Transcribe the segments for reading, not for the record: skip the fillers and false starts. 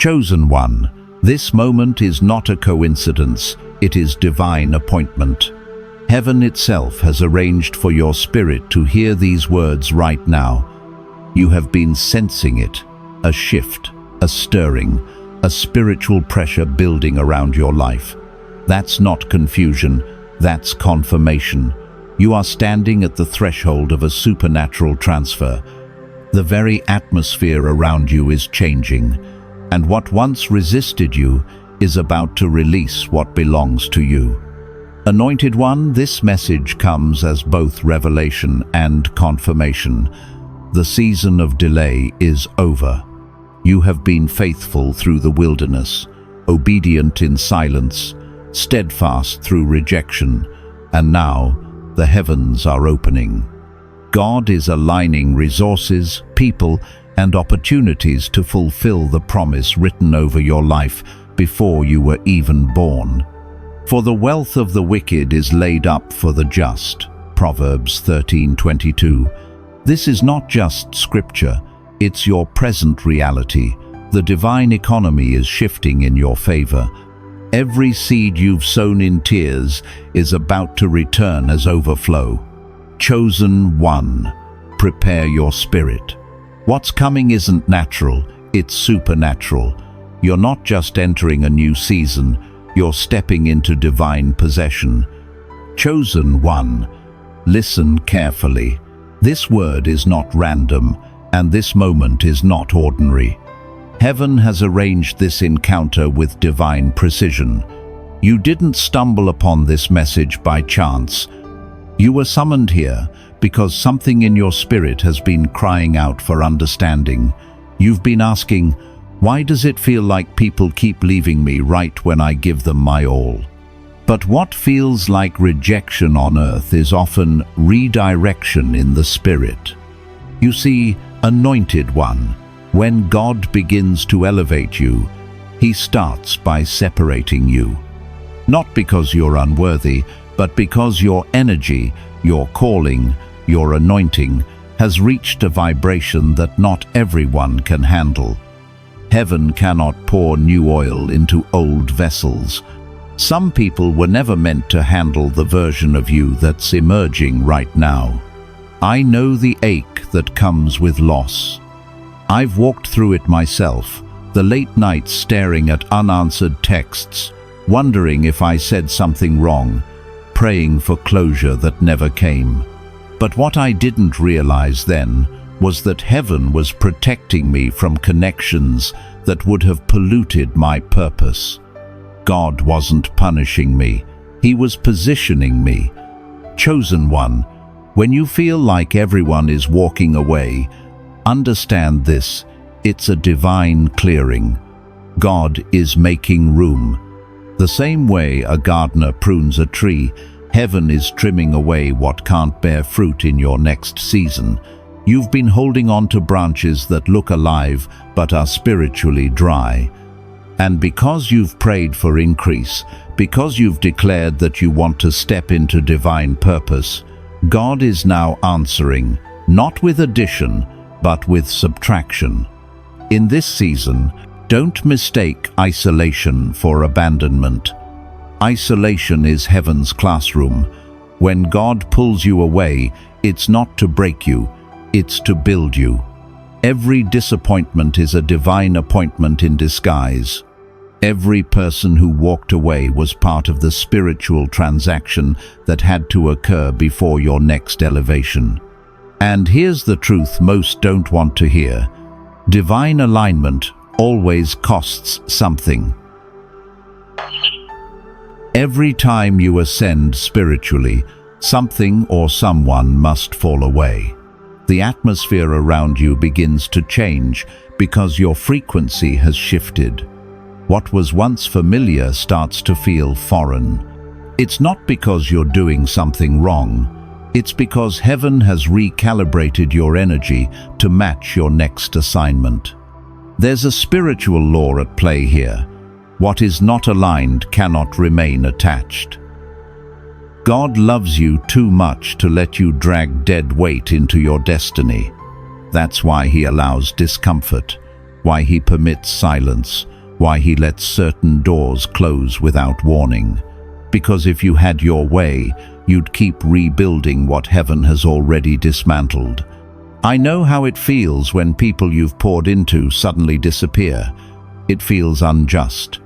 Chosen one, this moment is not a coincidence, it is divine appointment. Heaven itself has arranged for your spirit to hear these words right now. You have been sensing it, a shift, a stirring, a spiritual pressure building around your life. That's not confusion, that's confirmation. You are standing at the threshold of a supernatural transfer. The very atmosphere around you is changing, and what once resisted you is about to release what belongs to you. Anointed One, this message comes as both revelation and confirmation. The season of delay is over. You have been faithful through the wilderness, obedient in silence, steadfast through rejection, and now the heavens are opening. God is aligning resources, people, and opportunities to fulfill the promise written over your life before you were even born. For the wealth of the wicked is laid up for the just. Proverbs 13:22. This is not just scripture, it's your present reality. The divine economy is shifting in your favor. Every seed you've sown in tears is about to return as overflow. Chosen one, prepare your spirit. What's coming isn't natural, it's supernatural. You're not just entering a new season, you're stepping into divine possession. Chosen one, listen carefully. This word is not random, and this moment is not ordinary. Heaven has arranged this encounter with divine precision. You didn't stumble upon this message by chance. You were summoned here because something in your spirit has been crying out for understanding. You've been asking, why does it feel like people keep leaving me right when I give them my all? But what feels like rejection on earth is often redirection in the spirit. You see, Anointed One, when God begins to elevate you, He starts by separating you. Not because you're unworthy, but because your energy, your calling, your anointing has reached a vibration that not everyone can handle. Heaven cannot pour new oil into old vessels. Some people were never meant to handle the version of you that's emerging right now. I know the ache that comes with loss. I've walked through it myself, the late nights staring at unanswered texts, wondering if I said something wrong, praying for closure that never came. But what I didn't realize then was that heaven was protecting me from connections that would have polluted my purpose. God wasn't punishing me, He was positioning me. Chosen one, when you feel like everyone is walking away, understand this, it's a divine clearing. God is making room. The same way a gardener prunes a tree, heaven is trimming away what can't bear fruit in your next season. You've been holding on to branches that look alive but are spiritually dry. And because you've prayed for increase, because you've declared that you want to step into divine purpose, God is now answering, not with addition, but with subtraction. In this season, don't mistake isolation for abandonment. Isolation is heaven's classroom. When God pulls you away, it's not to break you, it's to build you. Every disappointment is a divine appointment in disguise. Every person who walked away was part of the spiritual transaction that had to occur before your next elevation. And here's the truth most don't want to hear. Divine alignment always costs something. Every time you ascend spiritually, something or someone must fall away. The atmosphere around you begins to change because your frequency has shifted. What was once familiar starts to feel foreign. It's not because you're doing something wrong. It's because heaven has recalibrated your energy to match your next assignment. There's a spiritual law at play here. What is not aligned cannot remain attached. God loves you too much to let you drag dead weight into your destiny. That's why He allows discomfort, why He permits silence, why he lets certain doors close without warning. Because if you had your way, you'd keep rebuilding what heaven has already dismantled. I know how it feels when people you've poured into suddenly disappear. It feels unjust.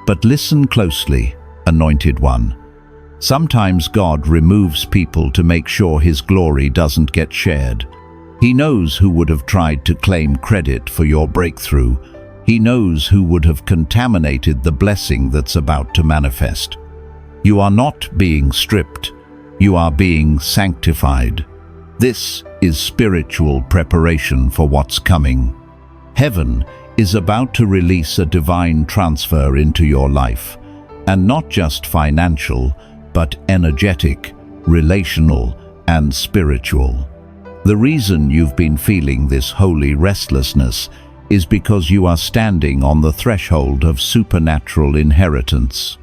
But listen closely, Anointed One. Sometimes God removes people to make sure His glory doesn't get shared. He knows who would have tried to claim credit for your breakthrough. He knows who would have contaminated the blessing that's about to manifest. You are not being stripped. You are being sanctified. This is spiritual preparation for what's coming. Heaven is about to release a divine transfer into your life, and not just financial, but energetic, relational, and spiritual. The reason you've been feeling this holy restlessness is because you are standing on the threshold of supernatural inheritance.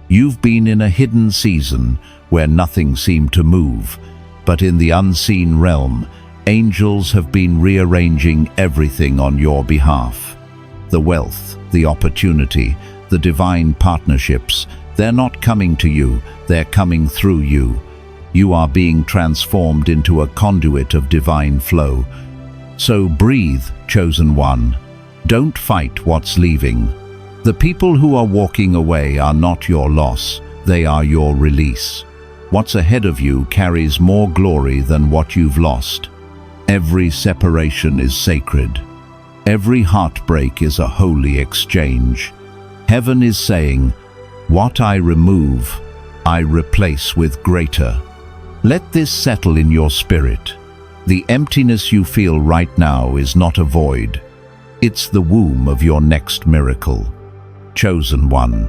You've been in a hidden season where nothing seemed to move, but in the unseen realm, angels have been rearranging everything on your behalf. The wealth, the opportunity, the divine partnerships, they're not coming to you, they're coming through you. You are being transformed into a conduit of divine flow. So breathe, chosen one. Don't fight what's leaving. The people who are walking away are not your loss, they are your release. What's ahead of you carries more glory than what you've lost. Every separation is sacred. Every heartbreak is a holy exchange. Heaven is saying, "What I remove, I replace with greater." Let this settle in your spirit. The emptiness you feel right now is not a void. It's the womb of your next miracle. Chosen one,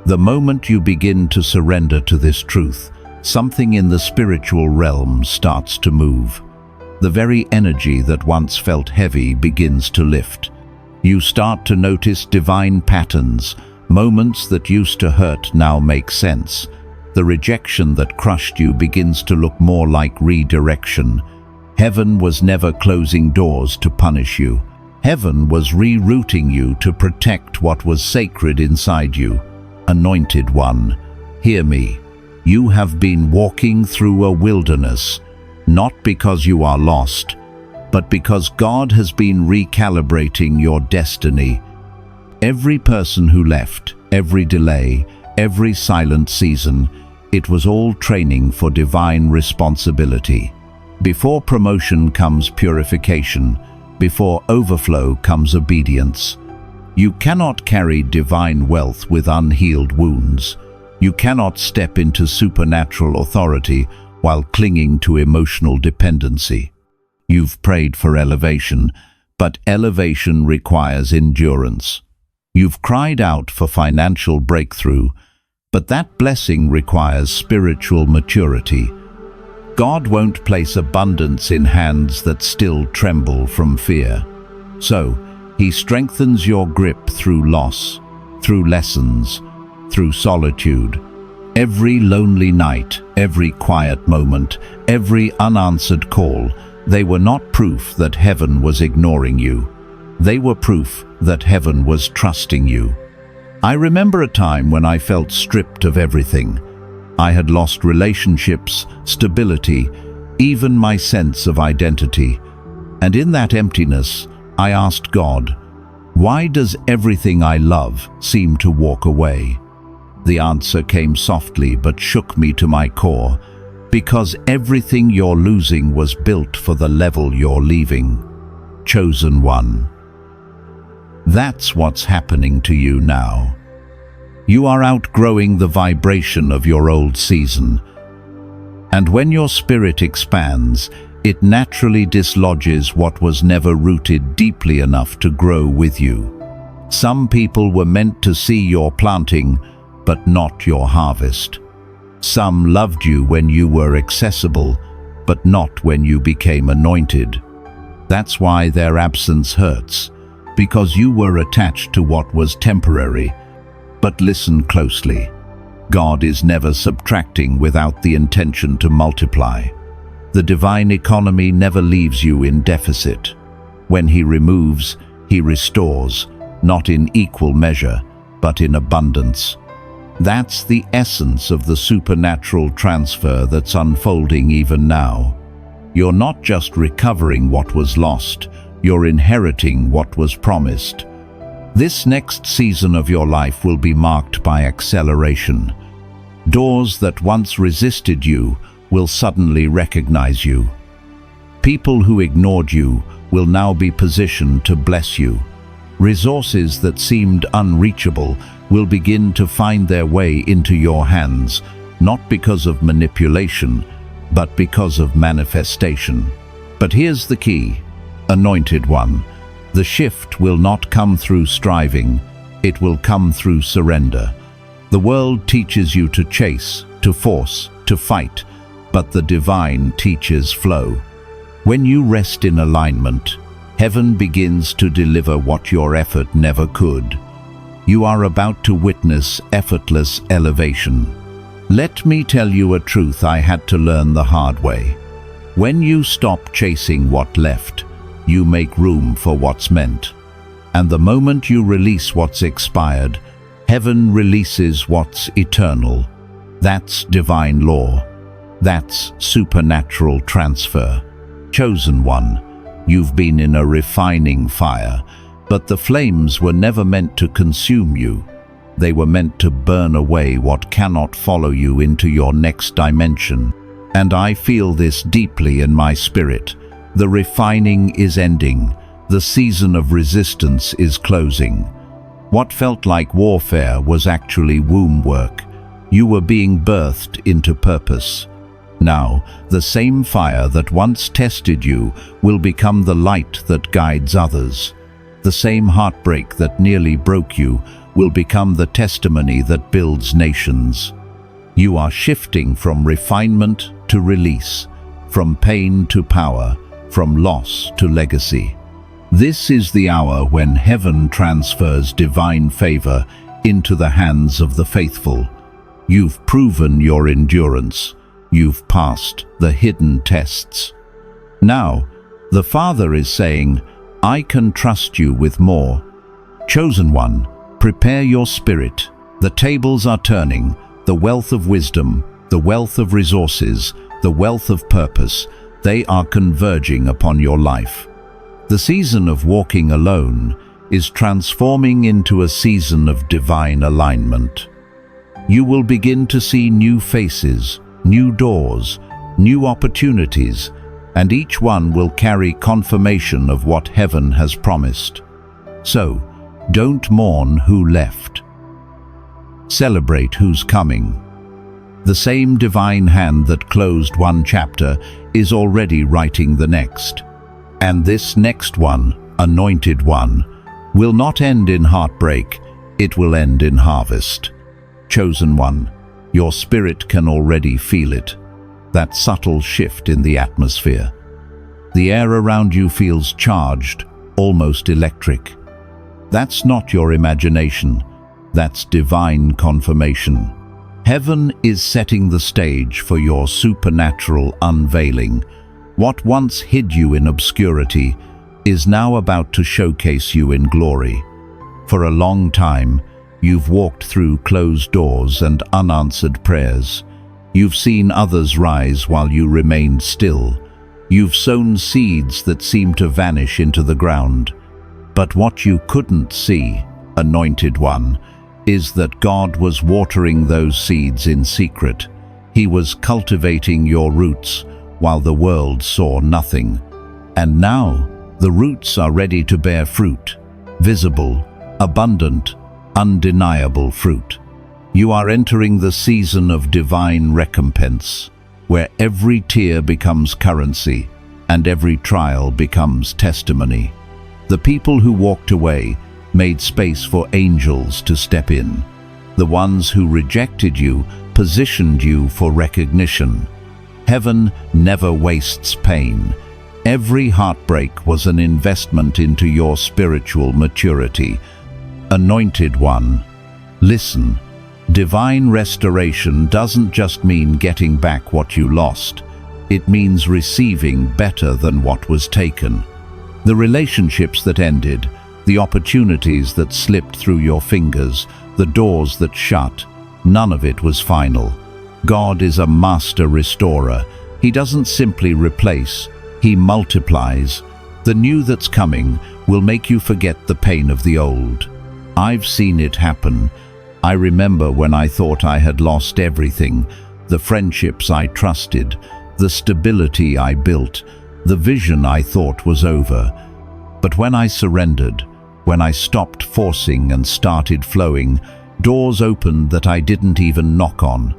the moment you begin to surrender to this truth, something in the spiritual realm starts to move. The very energy that once felt heavy begins to lift. You start to notice divine patterns. Moments that used to hurt now make sense. The rejection that crushed you begins to look more like redirection. Heaven was never closing doors to punish you. Heaven was rerouting you to protect what was sacred inside you. Anointed One, hear me. You have been walking through a wilderness, not because you are lost, but because God has been recalibrating your destiny. Every person who left, every delay, every silent season, it was all training for divine responsibility. Before promotion comes purification. Before overflow comes obedience. You cannot carry divine wealth with unhealed wounds. You cannot step into supernatural authority while clinging to emotional dependency. You've prayed for elevation, but elevation requires endurance. You've cried out for financial breakthrough, but that blessing requires spiritual maturity. God won't place abundance in hands that still tremble from fear. So, He strengthens your grip through loss, through lessons, through solitude. Every lonely night, every quiet moment, every unanswered call, they were not proof that heaven was ignoring you. They were proof that heaven was trusting you. I remember a time when I felt stripped of everything. I had lost relationships, stability, even my sense of identity. And in that emptiness, I asked God, why does everything I love seem to walk away? The answer came softly but shook me to my core. Because everything you're losing was built for the level you're leaving. Chosen one. That's what's happening to you now. You are outgrowing the vibration of your old season. And when your spirit expands, it naturally dislodges what was never rooted deeply enough to grow with you. Some people were meant to see your planting, but not your harvest. Some loved you when you were accessible, but not when you became anointed. That's why their absence hurts, because you were attached to what was temporary. But listen closely. God is never subtracting without the intention to multiply. The divine economy never leaves you in deficit. When He removes, He restores. not in equal measure, but in abundance. That's the essence of the supernatural transfer that's unfolding even now. You're not just recovering what was lost, you're inheriting what was promised. This next season of your life will be marked by acceleration. Doors that once resisted you will suddenly recognize you. People who ignored you will now be positioned to bless you. Resources that seemed unreachable will begin to find their way into your hands, not because of manipulation, but because of manifestation. But here's the key, Anointed One. The shift will not come through striving, it will come through surrender. The world teaches you to chase, to force, to fight, but the divine teaches flow. When you rest in alignment, heaven begins to deliver what your effort never could. You are about to witness effortless elevation. Let me tell you a truth I had to learn the hard way. When you stop chasing what left, you make room for what's meant. And the moment you release what's expired, heaven releases what's eternal. That's divine law. That's supernatural transfer. Chosen one, you've been in a refining fire, but the flames were never meant to consume you. They were meant to burn away what cannot follow you into your next dimension. And I feel this deeply in my spirit. The refining is ending. The season of resistance is closing. What felt like warfare was actually womb work. You were being birthed into purpose. Now, the same fire that once tested you will become the light that guides others. The same heartbreak that nearly broke you will become the testimony that builds nations. You are shifting from refinement to release, from pain to power, from loss to legacy. This is the hour when heaven transfers divine favor into the hands of the faithful. You've proven your endurance. You've passed the hidden tests. Now, the Father is saying, I can trust you with more. Chosen one, prepare your spirit. The tables are turning. The wealth of wisdom, the wealth of resources, the wealth of purpose, they are converging upon your life. The season of walking alone is transforming into a season of divine alignment. You will begin to see new faces, new doors, new opportunities, and each one will carry confirmation of what heaven has promised. So, don't mourn who left. Celebrate who's coming. The same divine hand that closed one chapter is already writing the next. And this next one, Anointed One, will not end in heartbreak, it will end in harvest. Chosen one, your spirit can already feel it, that subtle shift in the atmosphere. The air around you feels charged, almost electric. That's not your imagination, that's divine confirmation. Heaven is setting the stage for your supernatural unveiling. What once hid you in obscurity is now about to showcase you in glory. For a long time, you've walked through closed doors and unanswered prayers. You've seen others rise while you remained still. You've sown seeds that seemed to vanish into the ground. But what you couldn't see, Anointed One, is that God was watering those seeds in secret. He was cultivating your roots while the world saw nothing. And now, the roots are ready to bear fruit, visible, abundant, undeniable fruit. You are entering the season of divine recompense, where every tear becomes currency and every trial becomes testimony. The people who walked away made space for angels to step in. The ones who rejected you positioned you for recognition. Heaven never wastes pain. Every heartbreak was an investment into your spiritual maturity. Anointed One, listen. Divine restoration doesn't just mean getting back what you lost. It means receiving better than what was taken. The relationships that ended, The opportunities that slipped through your fingers, the doors that shut, none of it was final. God is a master restorer. He doesn't simply replace, He multiplies. The new that's coming will make you forget the pain of the old. I've seen it happen. I remember when I thought I had lost everything, the friendships I trusted, the stability I built, the vision I thought was over. But when I surrendered, when I stopped forcing and started flowing, doors opened that I didn't even knock on.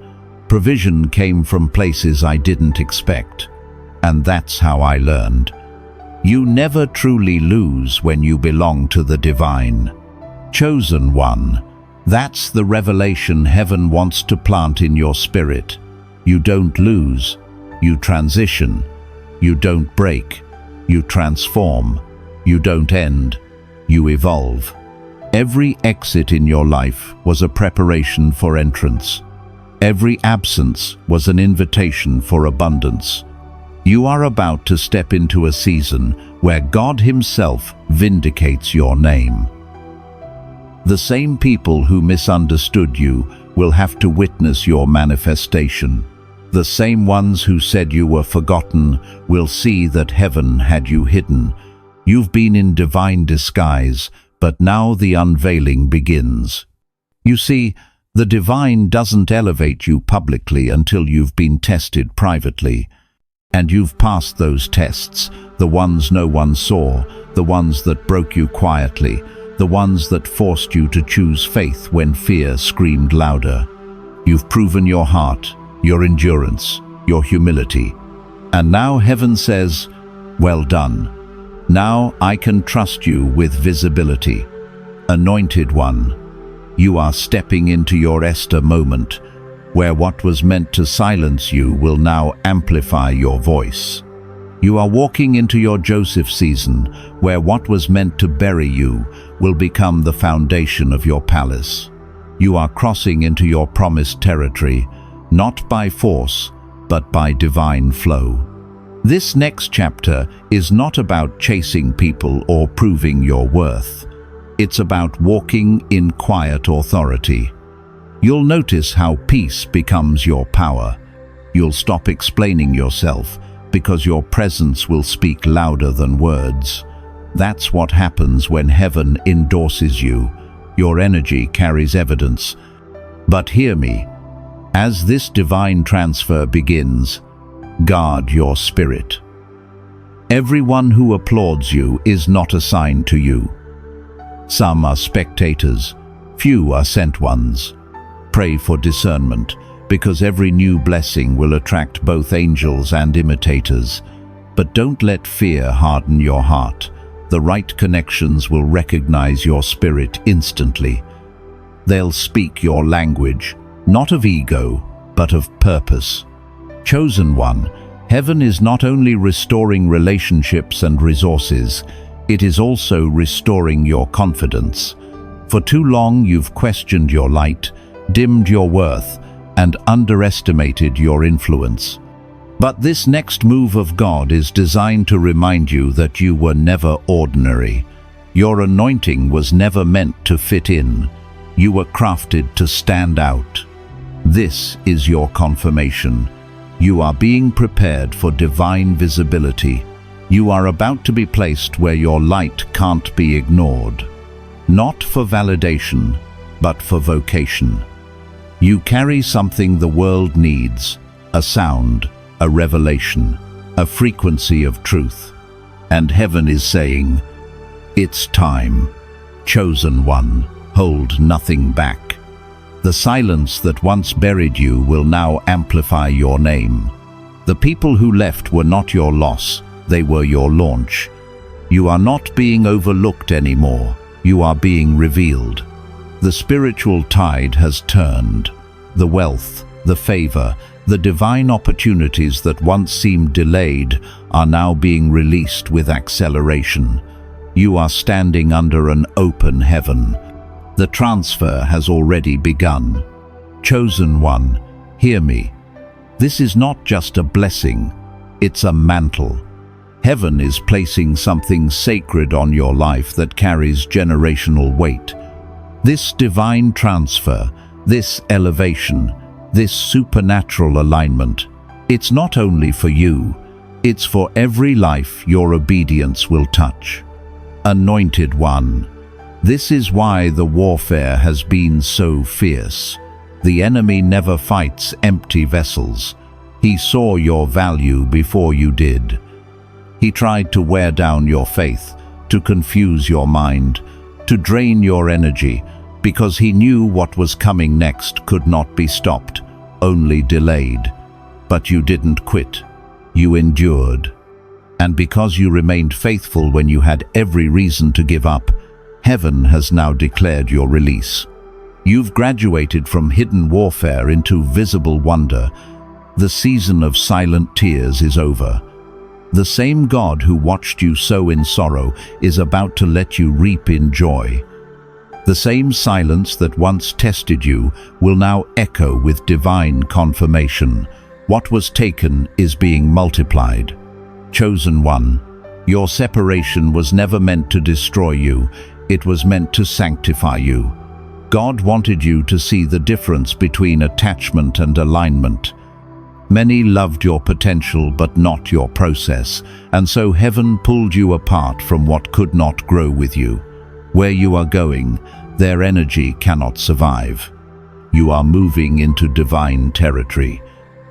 Provision came from places I didn't expect. And that's how I learned. You never truly lose when you belong to the divine. Chosen one. That's the revelation heaven wants to plant in your spirit. You don't lose. You transition. You don't break. You transform. You don't end. You evolve. Every exit in your life was a preparation for entrance. Every absence was an invitation for abundance. You are about to step into a season where God Himself vindicates your name. The same people who misunderstood you will have to witness your manifestation. The same ones who said you were forgotten will see that heaven had you hidden. You've been in divine disguise, but now the unveiling begins. You see, the divine doesn't elevate you publicly until you've been tested privately. And you've passed those tests, the ones no one saw, the ones that broke you quietly, the ones that forced you to choose faith when fear screamed louder. You've proven your heart, your endurance, your humility. And now heaven says, well done. Now I can trust you with visibility. Anointed one, you are stepping into your Esther moment, where what was meant to silence you will now amplify your voice. You are walking into your Joseph season, where what was meant to bury you will become the foundation of your palace. You are crossing into your promised territory, not by force, but by divine flow. This next chapter is not about chasing people or proving your worth. It's about walking in quiet authority. You'll notice how peace becomes your power. You'll stop explaining yourself because your presence will speak louder than words. That's what happens when heaven endorses you. Your energy carries evidence. But hear me, as this divine transfer begins, guard your spirit. Everyone who applauds you is not assigned to you. Some are spectators, few are sent ones. Pray for discernment, because every new blessing will attract both angels and imitators. But don't let fear harden your heart. The right connections will recognize your spirit instantly. They'll speak your language, not of ego, but of purpose. Chosen one, heaven is not only restoring relationships and resources, it is also restoring your confidence. For too long you've questioned your light, dimmed your worth, and underestimated your influence. But this next move of God is designed to remind you that you were never ordinary. Your anointing was never meant to fit in. You were crafted to stand out. This is your confirmation. You are being prepared for divine visibility. You are about to be placed where your light can't be ignored. Not for validation, but for vocation. You carry something the world needs, a sound, a revelation, a frequency of truth. And heaven is saying, it's time. Chosen one, hold nothing back. The silence that once buried you will now amplify your name. The people who left were not your loss, they were your launch. You are not being overlooked anymore, you are being revealed. The spiritual tide has turned. The wealth, the favor, the divine opportunities that once seemed delayed are now being released with acceleration. You are standing under an open heaven. The transfer has already begun. Chosen one, hear me. This is not just a blessing, it's a mantle. Heaven is placing something sacred on your life that carries generational weight. This divine transfer, this elevation, this supernatural alignment, it's not only for you, it's for every life your obedience will touch. Anointed One, this is why the warfare has been so fierce. The enemy never fights empty vessels. He saw your value before you did. He tried to wear down your faith, to confuse your mind, to drain your energy, because he knew what was coming next could not be stopped, only delayed. But you didn't quit. You endured. And because you remained faithful when you had every reason to give up, heaven has now declared your release. You've graduated from hidden warfare into visible wonder. The season of silent tears is over. The same God who watched you sow in sorrow is about to let you reap in joy. The same silence that once tested you will now echo with divine confirmation. What was taken is being multiplied. Chosen One, your separation was never meant to destroy you. It was meant to sanctify you. God wanted you to see the difference between attachment and alignment. Many loved your potential but not your process, and so heaven pulled you apart from what could not grow with you. Where you are going, their energy cannot survive. You are moving into divine territory.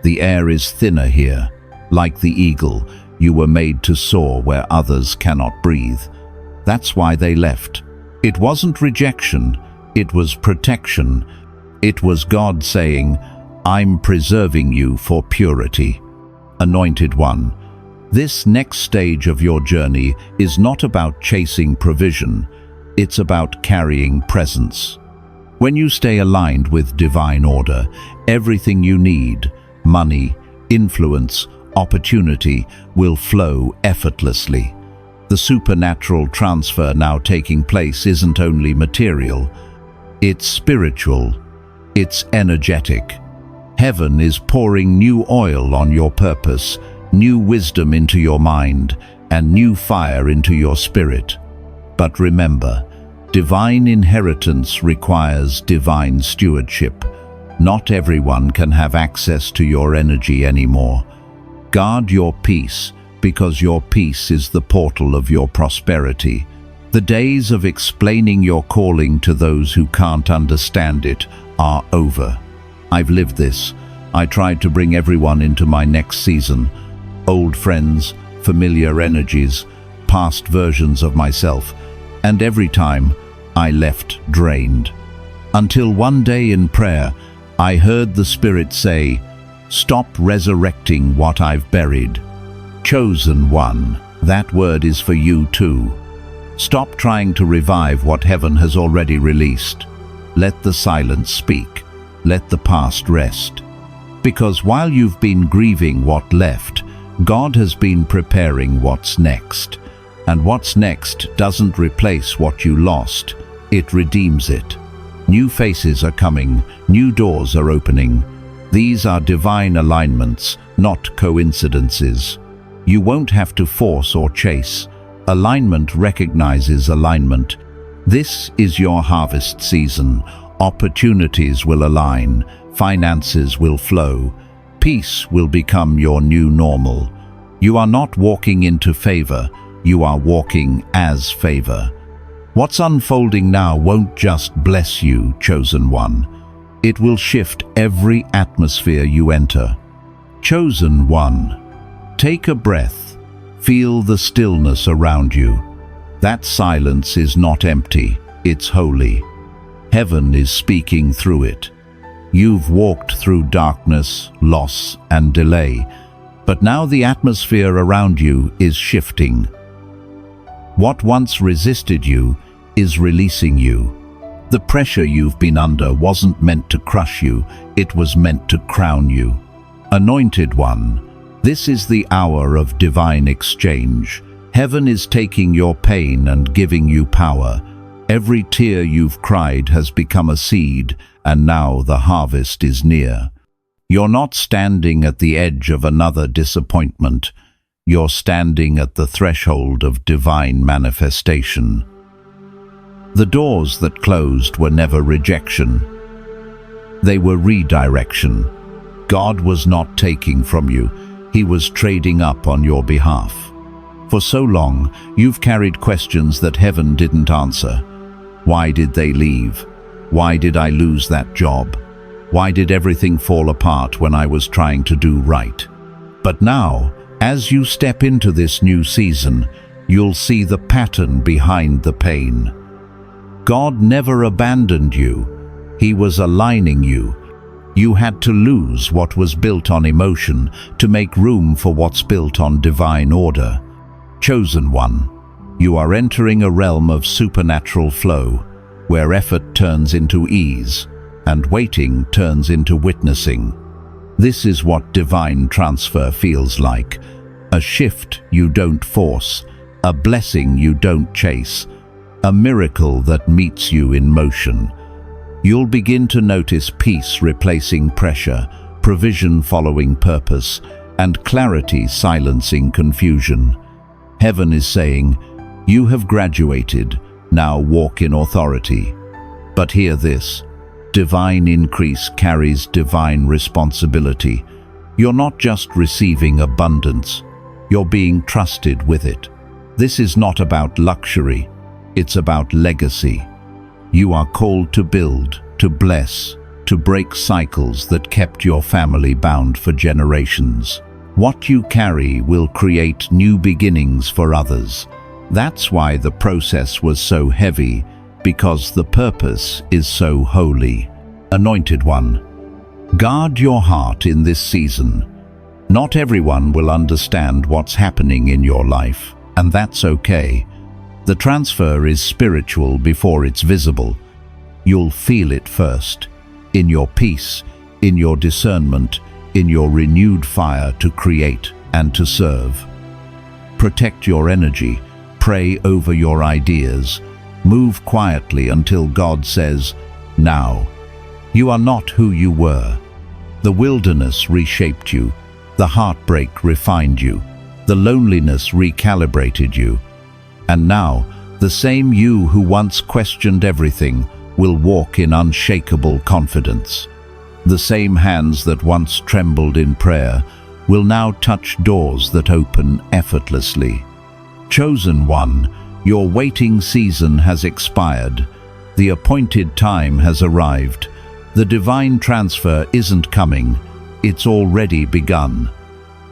The air is thinner here. Like the eagle, you were made to soar where others cannot breathe. That's why they left. It wasn't rejection, it was protection. It was God saying, I'm preserving you for purity. Anointed One, this next stage of your journey is not about chasing provision, it's about carrying presence. When you stay aligned with divine order, everything you need, money, influence, opportunity, will flow effortlessly. The supernatural transfer now taking place isn't only material, it's spiritual, it's energetic. Heaven is pouring new oil on your purpose, new wisdom into your mind, and new fire into your spirit. But remember, divine inheritance requires divine stewardship. Not everyone can have access to your energy anymore. Guard your peace, because your peace is the portal of your prosperity. The days of explaining your calling to those who can't understand it are over. I've lived this. I tried to bring everyone into my next season. Old friends, familiar energies, past versions of myself. And every time, I left drained. Until one day in prayer, I heard the Spirit say, "Stop resurrecting what I've buried." Chosen One, that word is for you too. Stop trying to revive what heaven has already released. Let the silence speak. Let the past rest. Because while you've been grieving what left, God has been preparing what's next. And what's next doesn't replace what you lost, it redeems it. New faces are coming, new doors are opening. These are divine alignments, not coincidences. You won't have to force or chase. Alignment recognizes alignment. This is your harvest season. Opportunities will align, finances will flow, peace will become your new normal. You are not walking into favor, you are walking as favor. What's unfolding now won't just bless you, Chosen One. It will shift every atmosphere you enter. Chosen One, take a breath. Feel the stillness around you. That silence is not empty, it's holy. Heaven is speaking through it. You've walked through darkness, loss, and delay, but now the atmosphere around you is shifting. What once resisted you is releasing you. The pressure you've been under wasn't meant to crush you, it was meant to crown you. Anointed One, this is the hour of divine exchange. Heaven is taking your pain and giving you power. Every tear you've cried has become a seed, and now the harvest is near. You're not standing at the edge of another disappointment. You're standing at the threshold of divine manifestation. The doors that closed were never rejection. They were redirection. God was not taking from you. He was trading up on your behalf. For so long, you've carried questions that heaven didn't answer. Why did they leave? Why did I lose that job? Why did everything fall apart when I was trying to do right? But now, as you step into this new season, you'll see the pattern behind the pain. God never abandoned you. He was aligning you. You had to lose what was built on emotion to make room for what's built on divine order. Chosen one, you are entering a realm of supernatural flow, where effort turns into ease and waiting turns into witnessing. This is what divine transfer feels like. A shift you don't force, a blessing you don't chase, a miracle that meets you in motion. You'll begin to notice peace replacing pressure, provision following purpose, and clarity silencing confusion. Heaven is saying, you have graduated, now walk in authority. But hear this, divine increase carries divine responsibility. You're not just receiving abundance, you're being trusted with it. This is not about luxury, it's about legacy. You are called to build, to bless, to break cycles that kept your family bound for generations. What you carry will create new beginnings for others. That's why the process was so heavy, because the purpose is so holy. Anointed one, guard your heart in this season. Not everyone will understand what's happening in your life, and that's okay. The transfer is spiritual before it's visible. You'll feel it first, in your peace, in your discernment, in your renewed fire to create and to serve. Protect your energy, pray over your ideas, move quietly until God says, now. You are not who you were. The wilderness reshaped you, the heartbreak refined you, the loneliness recalibrated you. And now, the same you who once questioned everything will walk in unshakable confidence. The same hands that once trembled in prayer will now touch doors that open effortlessly. Chosen one, your waiting season has expired. The appointed time has arrived. The divine transfer isn't coming, it's already begun.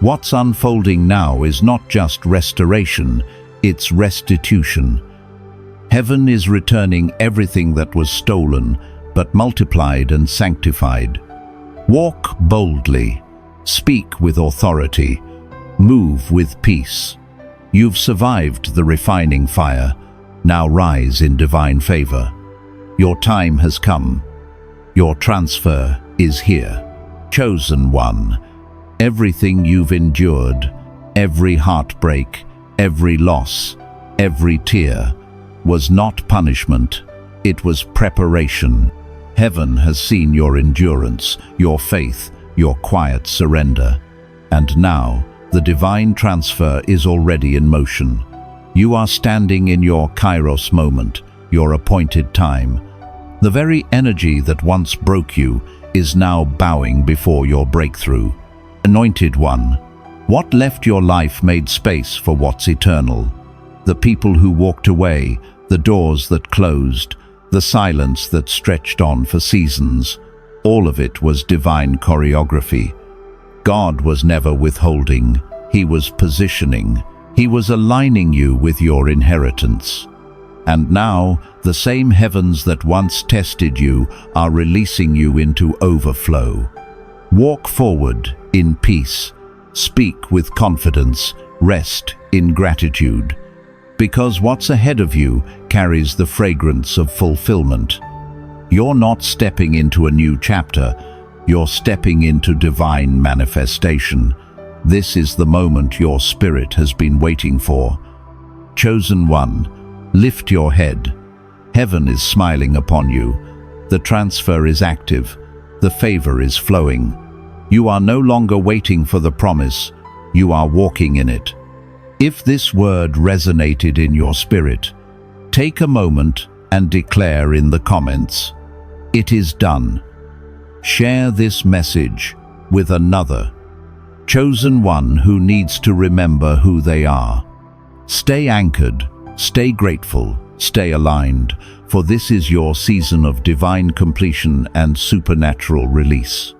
What's unfolding now is not just restoration, it's restitution. Heaven is returning everything that was stolen, but multiplied and sanctified. Walk boldly, speak with authority, move with peace. You've survived the refining fire, now rise in divine favor. Your time has come. Your transfer is here. Chosen one, everything you've endured, every heartbreak, every loss, every tear, was not punishment, it was preparation. Heaven has seen your endurance, your faith, your quiet surrender. And now, the divine transfer is already in motion. You are standing in your kairos moment, your appointed time. The very energy that once broke you is now bowing before your breakthrough. Anointed one, what left your life made space for what's eternal. The people who walked away, the doors that closed, the silence that stretched on for seasons, all of it was divine choreography. God was never withholding, He was positioning, He was aligning you with your inheritance. And now, the same heavens that once tested you are releasing you into overflow. Walk forward in peace, speak with confidence, rest in gratitude. Because what's ahead of you carries the fragrance of fulfillment. You're not stepping into a new chapter, you're stepping into divine manifestation. This is the moment your spirit has been waiting for. Chosen one, lift your head. Heaven is smiling upon you. The transfer is active. The favor is flowing. You are no longer waiting for the promise. You are walking in it. If this word resonated in your spirit, take a moment and declare in the comments, "It is done." Share this message with another chosen one who needs to remember who they are. Stay anchored, stay grateful, stay aligned, for this is your season of divine completion and supernatural release.